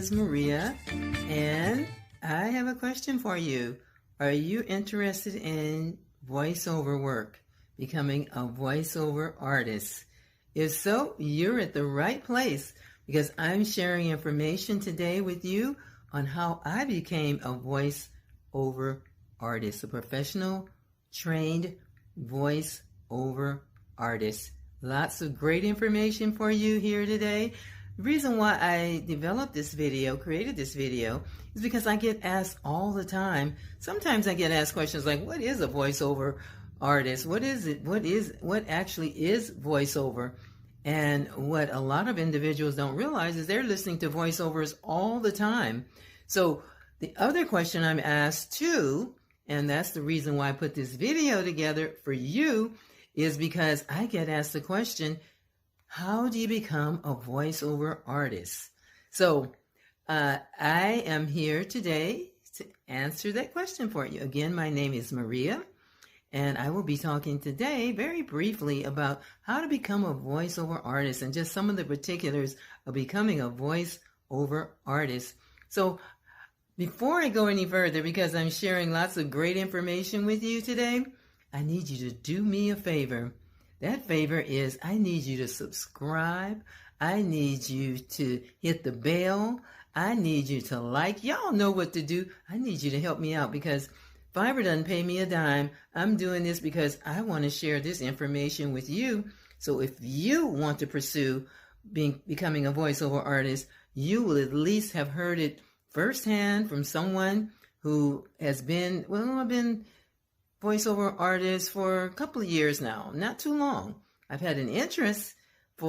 is Maria, and I have a question for you. Are you interested in voiceover work, becoming a voiceover artist? If so, you're at the right place because I'm sharing information today with you on how I became a voiceover artist, a professional, trained voiceover artist. Lots of great information for you here today. The reason why I developed this video, created this video, is because I get asked all the time. Sometimes I get asked questions like, what is a voiceover artist? What is it? What actually is voiceover? And what a lot of individuals don't realize is they're listening to voiceovers all the time. So the other question I'm asked too, and that's the reason why I put this video together for you, is because I get asked the question, how do you become a voiceover artist? So I am here today to answer that question for you. Again, my name is Maria, and I will be talking today very briefly about how to become a voiceover artist and just some of the particulars of becoming a voiceover artist. So before I go any further, because I'm sharing lots of great information with you today, I need you to do me a favor. That favor is I need you to subscribe. I need you to hit the bell. I need you to like. Y'all know what to do. I need you to help me out because Fiverr doesn't pay me a dime. I'm doing this because I want to share this information with you. So if you want to pursue becoming a voiceover artist, you will at least have heard it firsthand from someone who has been, I've been voiceover artist for a couple of years now, not too long. I've had an interest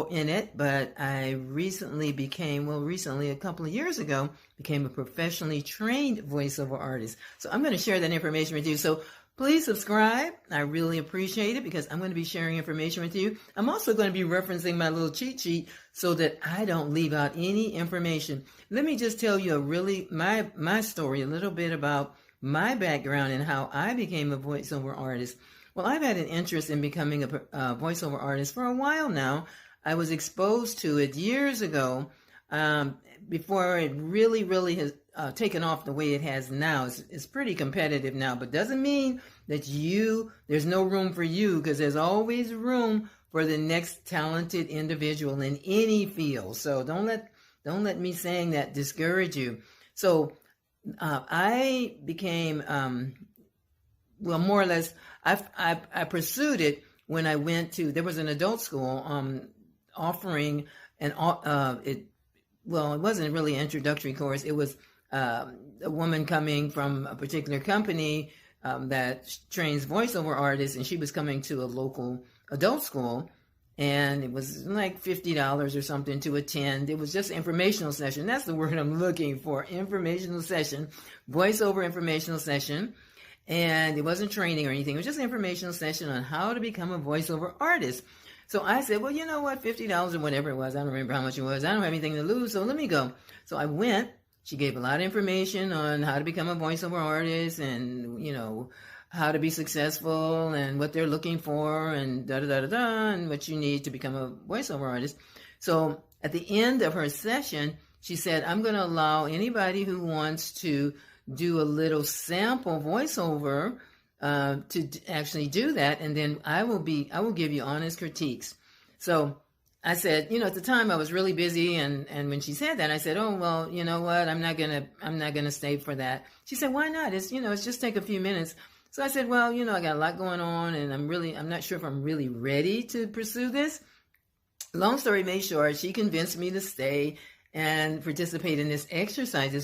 in it, but I recently a couple of years ago, became a professionally trained voiceover artist. So I'm going to share that information with you. So please subscribe. I really appreciate it because I'm going to be sharing information with you. I'm also going to be referencing my little cheat sheet so that I don't leave out any information. Let me just tell you my story, a little bit about my background and how I became a voiceover artist. Well, I've had an interest in becoming a voiceover artist for a while now. I was exposed to it years ago before it really has taken off the way it has now. It's pretty competitive now, but doesn't mean that there's no room for you because there's always room for the next talented individual in any field. So don't let me saying that discourage you. So I became, more or less, I pursued it when I went to, there was an adult school offering it wasn't really an introductory course. It was a woman coming from a particular company that trains voiceover artists, and she was coming to a local adult school. And it was like $50 or something to attend. It was just an informational session. That's the word I'm looking for, informational session, voiceover informational session. And it wasn't training or anything. It was just an informational session on how to become a voiceover artist. So I said, well, you know what, $50 or whatever it was. I don't remember how much it was. I don't have anything to lose, so let me go. So I went. She gave a lot of information on how to become a voiceover artist and, how to be successful and what they're looking for and and what you need to become a voiceover artist. So at the end of her session, she said, I'm going to allow anybody who wants to do a little sample voiceover to actually do that. And then I will give you honest critiques. So I said, at the time I was really busy. And when she said that, I said, oh, well, you know what? I'm not going to stay for that. She said, why not? It's just take a few minutes. So I said, well, I got a lot going on and I'm not sure if I'm really ready to pursue this. Long story made short, she convinced me to stay and participate in this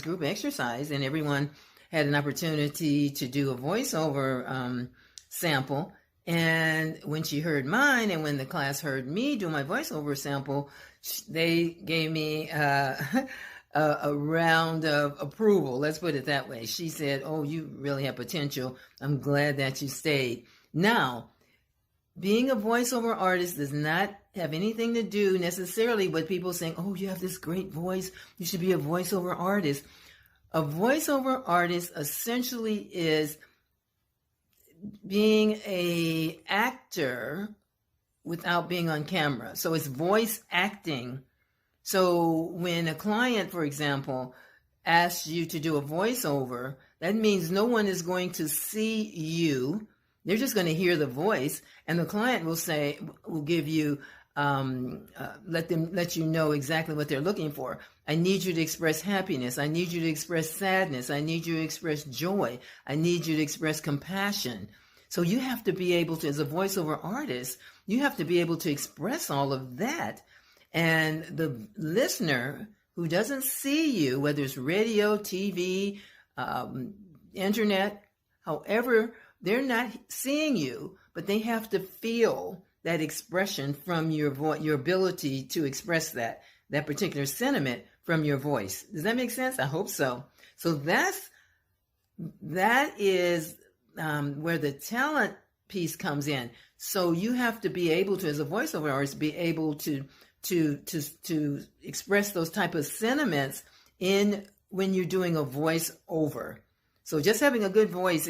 group exercise, and everyone had an opportunity to do a voiceover sample. And when she heard mine and when the class heard me do my voiceover sample, they gave me a round of approval. Let's put it that way. She said, oh, you really have potential. I'm glad that you stayed. Now, being a voiceover artist does not have anything to do necessarily with people saying, oh, you have this great voice. You should be a voiceover artist. A voiceover artist essentially is being an actor without being on camera. So it's voice acting. So when a client, for example, asks you to do a voiceover, that means no one is going to see you. They're just going to hear the voice, and the client will give you, let you know exactly what they're looking for. I need you to express happiness. I need you to express sadness. I need you to express joy. I need you to express compassion. So you have to be able to, as a voiceover artist, you have to be able to express all of that. And the listener who doesn't see you, whether it's radio, TV, internet, however, they're not seeing you, but they have to feel that expression from your voice, your ability to express that particular sentiment from your voice. Does that make sense? I hope so. So that is where the talent piece comes in. So you have to be able to, as a voiceover artist, be able to express those type of sentiments when you're doing a voiceover. So just having a good voice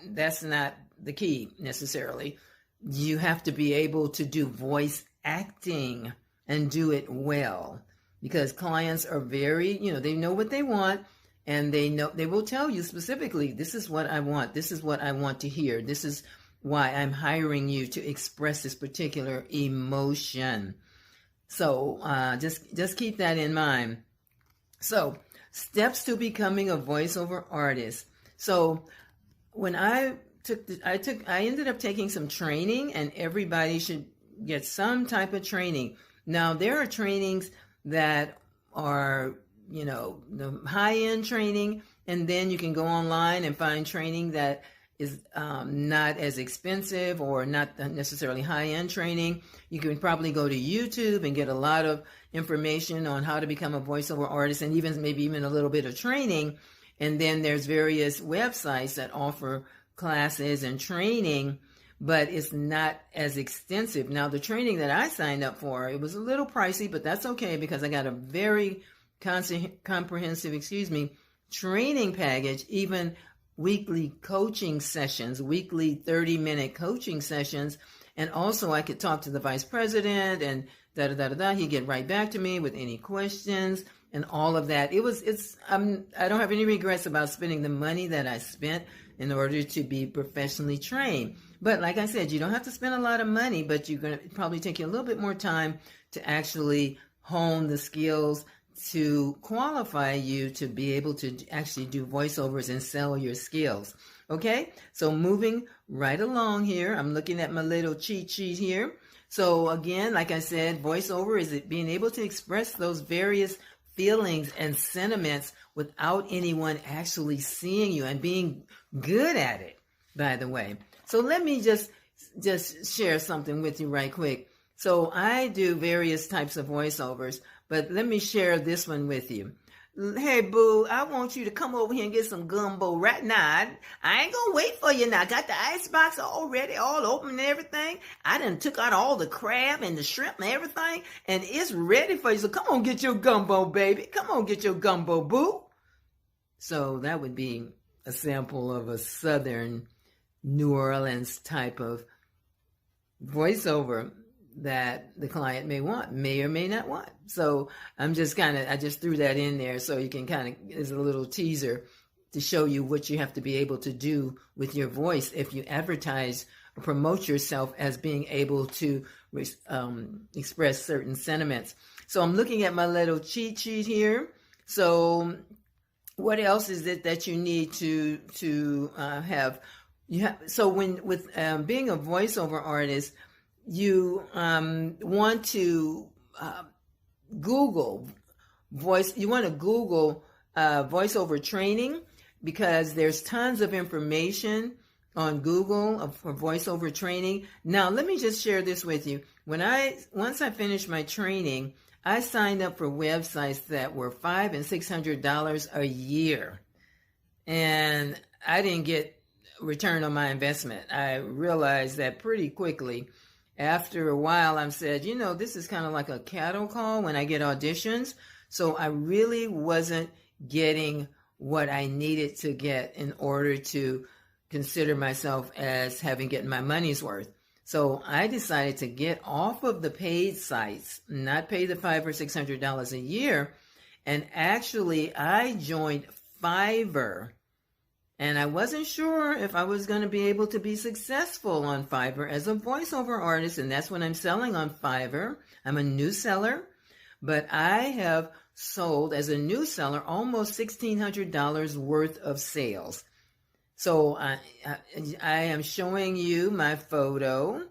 that's not the key necessarily. You have to be able to do voice acting and do it well, because clients are very, they know what they want, and they will tell you specifically, this is what I want. This is what I want to hear. This is why I'm hiring you to express this particular emotion. So just keep that in mind. So steps to becoming a voiceover artist. So when I ended up taking some training, and everybody should get some type of training. Now there are trainings that are, the high-end training, and then you can go online and find training that is not as expensive or not necessarily high-end training. You can probably go to YouTube and get a lot of information on how to become a voiceover artist, and maybe even a little bit of training. And then there's various websites that offer classes and training, but it's not as extensive. Now, the training that I signed up for, it was a little pricey, but that's okay, because I got a very comprehensive, training package, even weekly coaching sessions, weekly 30-minute coaching sessions. And also I could talk to the vice president and he'd get right back to me with any questions and all of that. I don't have any regrets about spending the money that I spent in order to be professionally trained. But like I said, you don't have to spend a lot of money, but you're going to probably take you a little bit more time to actually hone the skills to qualify you to be able to actually do voiceovers and sell your skills. Okay, so moving right along here, I'm looking at my little cheat sheet here. So again, like I said, voiceover is being able to express those various feelings and sentiments without anyone actually seeing you, and being good at it, by the way. So let me just share something with you right quick. So I do various types of voiceovers, but let me share this one with you. Hey, boo, I want you to come over here and get some gumbo right now. I ain't gonna wait for you now. I got the icebox already, all open and everything. I done took out all the crab and the shrimp and everything, and it's ready for you. So come on, get your gumbo, baby. Come on, get your gumbo, boo. So that would be a sample of a Southern New Orleans type of voiceover that the client may or may not want. So I just threw that in there so you can as a little teaser to show you what you have to be able to do with your voice if you advertise or promote yourself as being able to express certain sentiments. So I'm looking at my little cheat sheet here. So what else is it that you need to have? So with being a voiceover artist, you want to Google voiceover training, because there's tons of information on Google for voiceover training. Now, let me just share this with you. Once I finished my training, I signed up for websites that were $500 and $600 a year, and I didn't get return on my investment. I realized that pretty quickly. After a while, I said, this is kind of like a cattle call when I get auditions. So I really wasn't getting what I needed to get in order to consider myself as having gotten my money's worth. So I decided to get off of the paid sites, not pay the $500 or $600 a year. And actually, I joined Fiverr. And I wasn't sure if I was going to be able to be successful on Fiverr as a voiceover artist. And that's what I'm selling on Fiverr. I'm a new seller, but I have sold as a new seller almost $1,600 worth of sales. So I am showing you my photo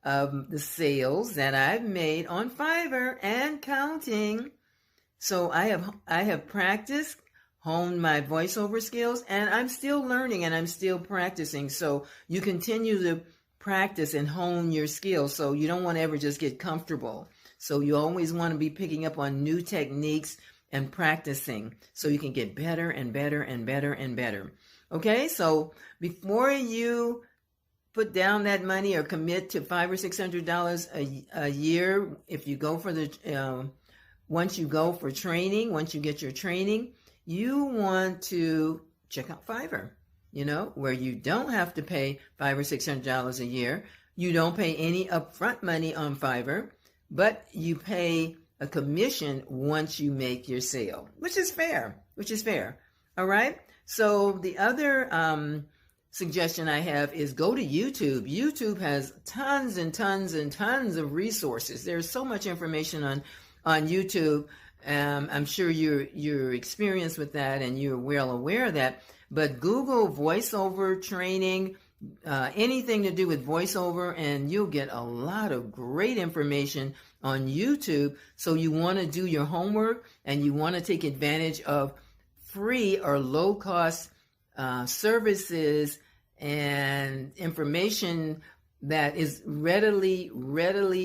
of the sales that I've made on Fiverr and counting. So I have practiced, honed my voiceover skills, and I'm still learning and I'm still practicing. So you continue to practice and hone your skills. So you don't want to ever just get comfortable. So you always want to be picking up on new techniques and practicing so you can get better and better and better and better. Okay, so before you put down that money or commit to $500 or $600 a year, if you go for the once you go for training, once you get your training, you want to check out Fiverr, where you don't have to pay $500 or $600 a year. You don't pay any upfront money on Fiverr, but you pay a commission once you make your sale, which is fair. All right. So the other suggestion I have is go to YouTube. YouTube has tons and tons and tons of resources. There's so much information on YouTube. I'm sure you're experienced with that and you're well aware of that. But Google voiceover training, anything to do with voiceover, and you'll get a lot of great information on YouTube. So you want to do your homework and you want to take advantage of free or low-cost services and information that is readily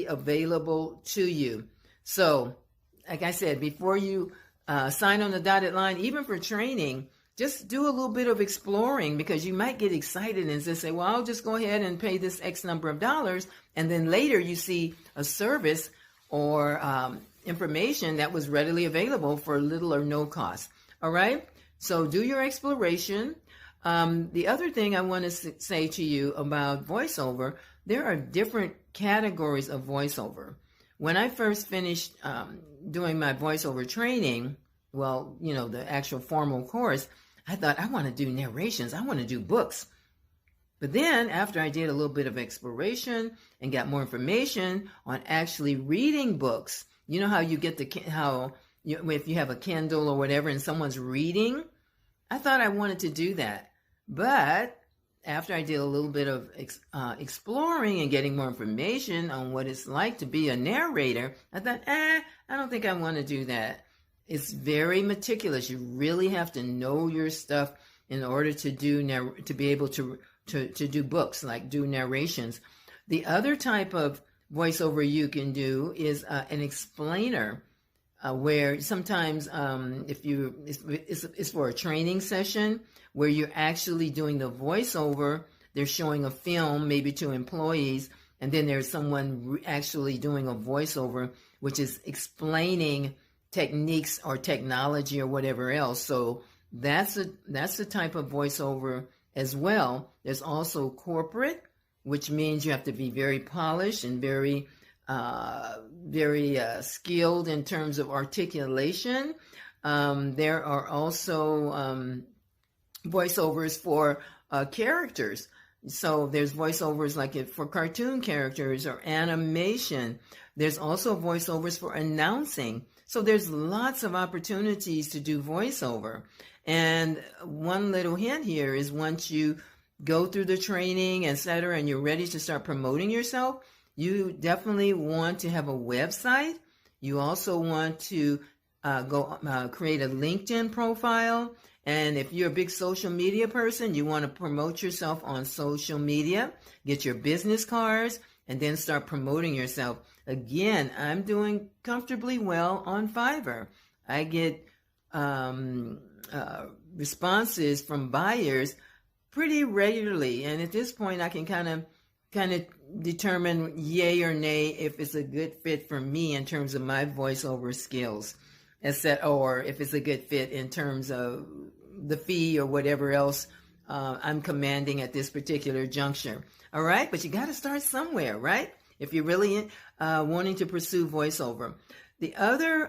available to you. So, like I said, before you sign on the dotted line, even for training, just do a little bit of exploring, because you might get excited and just say, well, I'll just go ahead and pay this X number of dollars. And then later you see a service or information that was readily available for little or no cost. All right. So do your exploration. The other thing I want to say to you about voiceover, there are different categories of voiceover. When I first finished doing my voiceover training, the actual formal course, I thought, I want to do narrations. I want to do books. But then after I did a little bit of exploration and got more information on actually reading books, you know how you get if you have a Kindle or whatever and someone's reading, I thought I wanted to do that. But after I did a little bit of exploring and getting more information on what it's like to be a narrator, I thought, I don't think I want to do that. It's very meticulous. You really have to know your stuff in order to be able to do books, like do narrations. The other type of voiceover you can do is an explainer, where sometimes it's for a training session where you're actually doing the voiceover. They're showing a film maybe to employees, and then there's someone actually doing a voiceover, which is explaining techniques or technology or whatever else. So that's the type of voiceover as well. There's also corporate, which means you have to be very polished and very skilled in terms of articulation. There are also voiceovers for characters. So there's voiceovers like for cartoon characters or animation. There's also voiceovers for announcing. So there's lots of opportunities to do voiceover. And one little hint here is once you go through the training, etc., and you're ready to start promoting yourself, you definitely want to have a website. You also want to create a LinkedIn profile. And if you're a big social media person, you want to promote yourself on social media, get your business cards, and then start promoting yourself. Again, I'm doing comfortably well on Fiverr. I get responses from buyers pretty regularly. And at this point, I can kind of determine yay or nay if it's a good fit for me in terms of my voiceover skills, or if it's a good fit in terms of the fee or whatever else I'm commanding at this particular juncture. All right, but you got to start somewhere, right? If you're really wanting to pursue voiceover. The other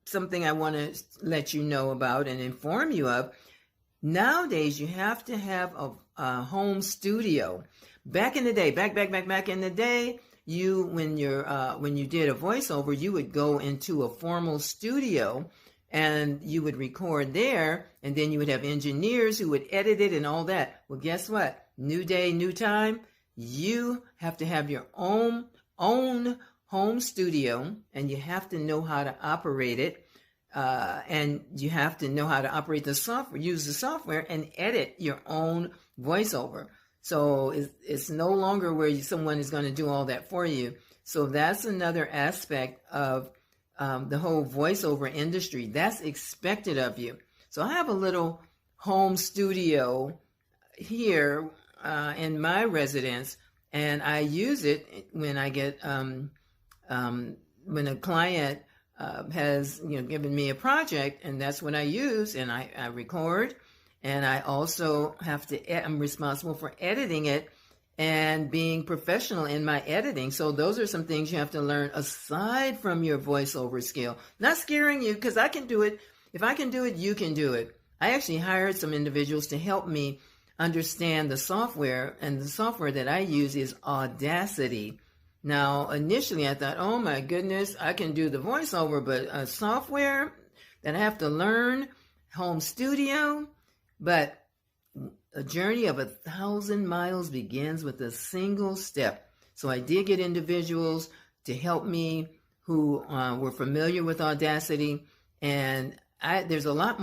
something I want to let you know about and inform you of, nowadays you have to have a home studio. Back in the day, back in the day, when you did a voiceover, you would go into a formal studio and you would record there, and then you would have engineers who would edit it and all that. Well, guess what? New day, new time. You have to have your own home studio, and you have to know how to operate it. And you have to know how to operate the software, use the software, and edit your own voiceover. So it's no longer where someone is going to do all that for you. So that's another aspect of the whole voiceover industry. That's expected of you. So I have a little home studio here in my residence, and I use it when I get when a client has given me a project, and that's what I use, and I record, and I also I'm responsible for editing it and being professional in my editing. So those are some things you have to learn aside from your voiceover skill. Not scaring you, because I can do it. If I can do it, you can do it. I actually hired some individuals to help me understand the software, and the software that I use is Audacity. Now, initially I thought, oh my goodness, I can do the voiceover, but a software that I have to learn, home studio. But a journey of 1,000 miles begins with a single step. So I did get individuals to help me who were familiar with Audacity, and there's a lot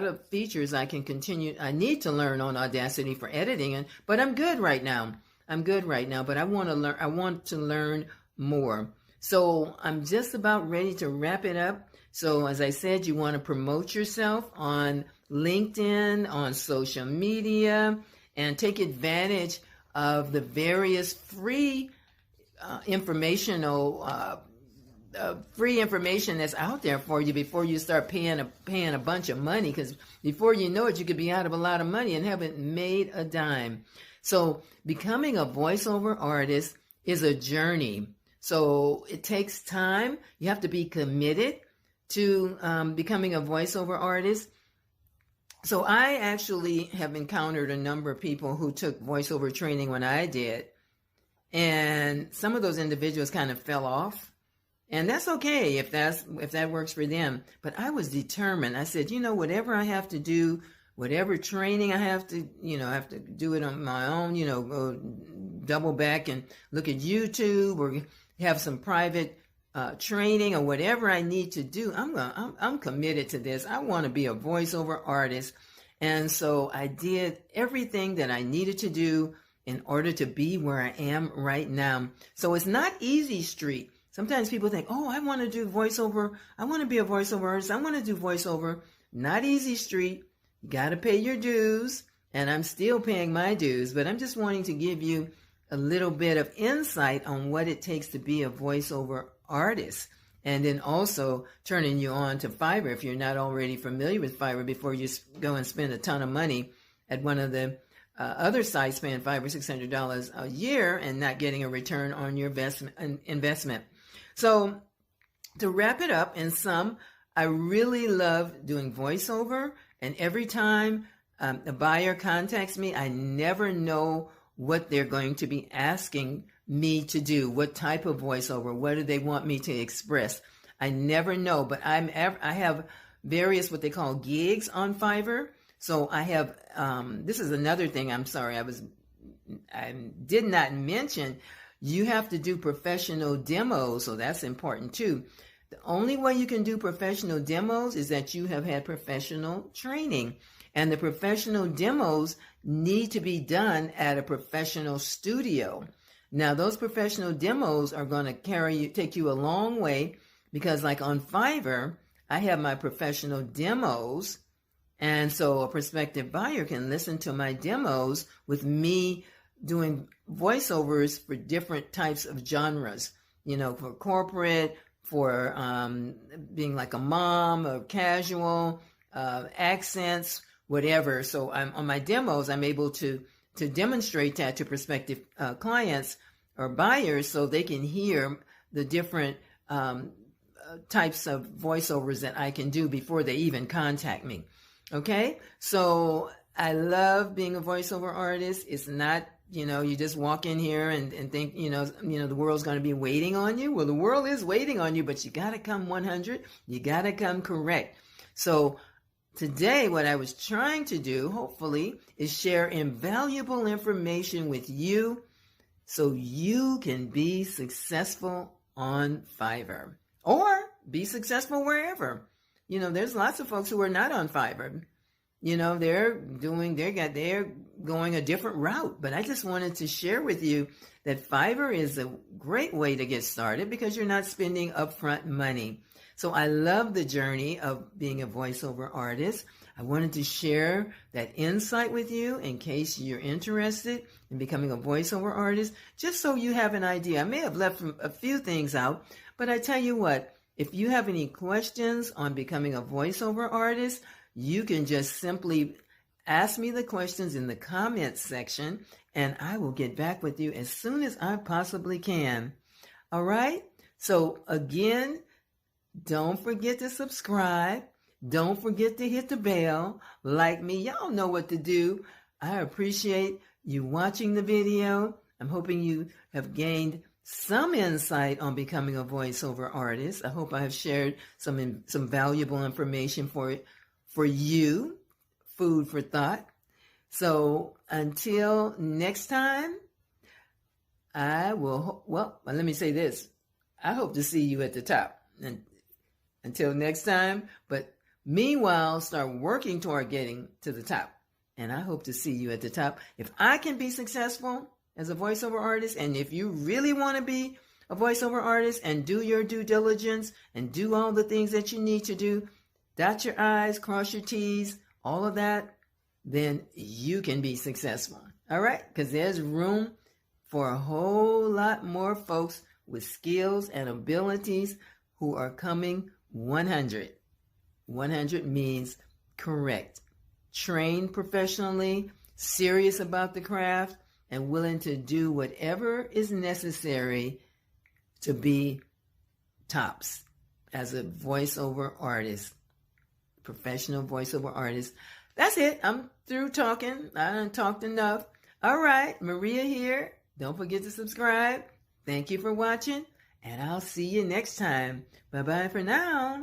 of features I need to learn on Audacity for editing, but I'm good right now. But I want to learn more. So I'm just about ready to wrap it up. So as I said, you want to promote yourself on LinkedIn, on social media, and take advantage of the various free information that's out there for you before you start paying a bunch of money, because before you know it, you could be out of a lot of money and haven't made a dime. So becoming a voiceover artist is a journey. So it takes time. You have to be committed to becoming a voiceover artist. So I actually have encountered a number of people who took voiceover training when I did, and some of those individuals kind of fell off. And that's okay if that works for them. But I was determined. I said, whatever I have to do, whatever training I have to do it on my own, go double back and look at YouTube or have some private training or whatever I need to do. I'm committed to this. I want to be a voiceover artist. And so I did everything that I needed to do in order to be where I am right now. So it's not easy street. Sometimes people think, oh, I want to do voiceover. I want to be a voiceover artist. I want to do voiceover. Not easy street. You got to pay your dues. And I'm still paying my dues. But I'm just wanting to give you a little bit of insight on what it takes to be a voiceover artist. And then also turning you on to Fiverr if you're not already familiar with Fiverr before you go and spend a ton of money at one of the other sites paying $500 or $600 a year and not getting a return on your investment. So to wrap it up, in sum, I really love doing voiceover. And every time a buyer contacts me, I never know what they're going to be asking me to do, what type of voiceover, what do they want me to express. I never know, but I have various what they call gigs on Fiverr. So I have, this is another thing, I'm sorry, I did not mention, you have to do professional demos, so that's important too. The only way you can do professional demos is that you have had professional training. And the professional demos need to be done at a professional studio. Now, those professional demos are going to take you a long way, because like on Fiverr, I have my professional demos. And so a prospective buyer can listen to my demos with me doing voiceovers for different types of genres, for corporate, for being like a mom or casual, accents, whatever. So I'm on my demos, I'm able to demonstrate that to prospective clients or buyers so they can hear the different types of voiceovers that I can do before they even contact me. Okay, so I love being a voiceover artist. It's not, you just walk in here and think, the world's going to be waiting on you. Well, the world is waiting on you, but you got to come 100. You got to come correct. So today, what I was trying to do, hopefully, is share invaluable information with you so you can be successful on Fiverr or be successful wherever. There's lots of folks who are not on Fiverr. They're going a different route. But I just wanted to share with you that Fiverr is a great way to get started because you're not spending upfront money. So I love the journey of being a voiceover artist. I wanted to share that insight with you in case you're interested in becoming a voiceover artist, just so you have an idea. I may have left a few things out, but I tell you what, if you have any questions on becoming a voiceover artist, you can just simply ask me the questions in the comments section, and I will get back with you as soon as I possibly can. All right? So again, don't forget to subscribe. Don't forget to hit the bell. Like me, y'all know what to do. I appreciate you watching the video. I'm hoping you have gained some insight on becoming a voiceover artist. I hope I have shared some valuable information for you, food for thought. So until next time, let me say this. I hope to see you at the top. And until next time, but meanwhile, start working toward getting to the top. And I hope to see you at the top. If I can be successful as a voiceover artist, and if you really want to be a voiceover artist and do your due diligence and do all the things that you need to do, dot your I's, cross your T's, all of that, then you can be successful. All right? Because there's room for a whole lot more folks with skills and abilities who are coming 100. 100 means correct. Trained professionally, serious about the craft, and willing to do whatever is necessary to be tops as a voiceover artist, professional voiceover artist. That's it. I'm through talking. I done talked enough. All right, Maria here. Don't forget to subscribe. Thank you for watching, and I'll see you next time. Bye-bye for now.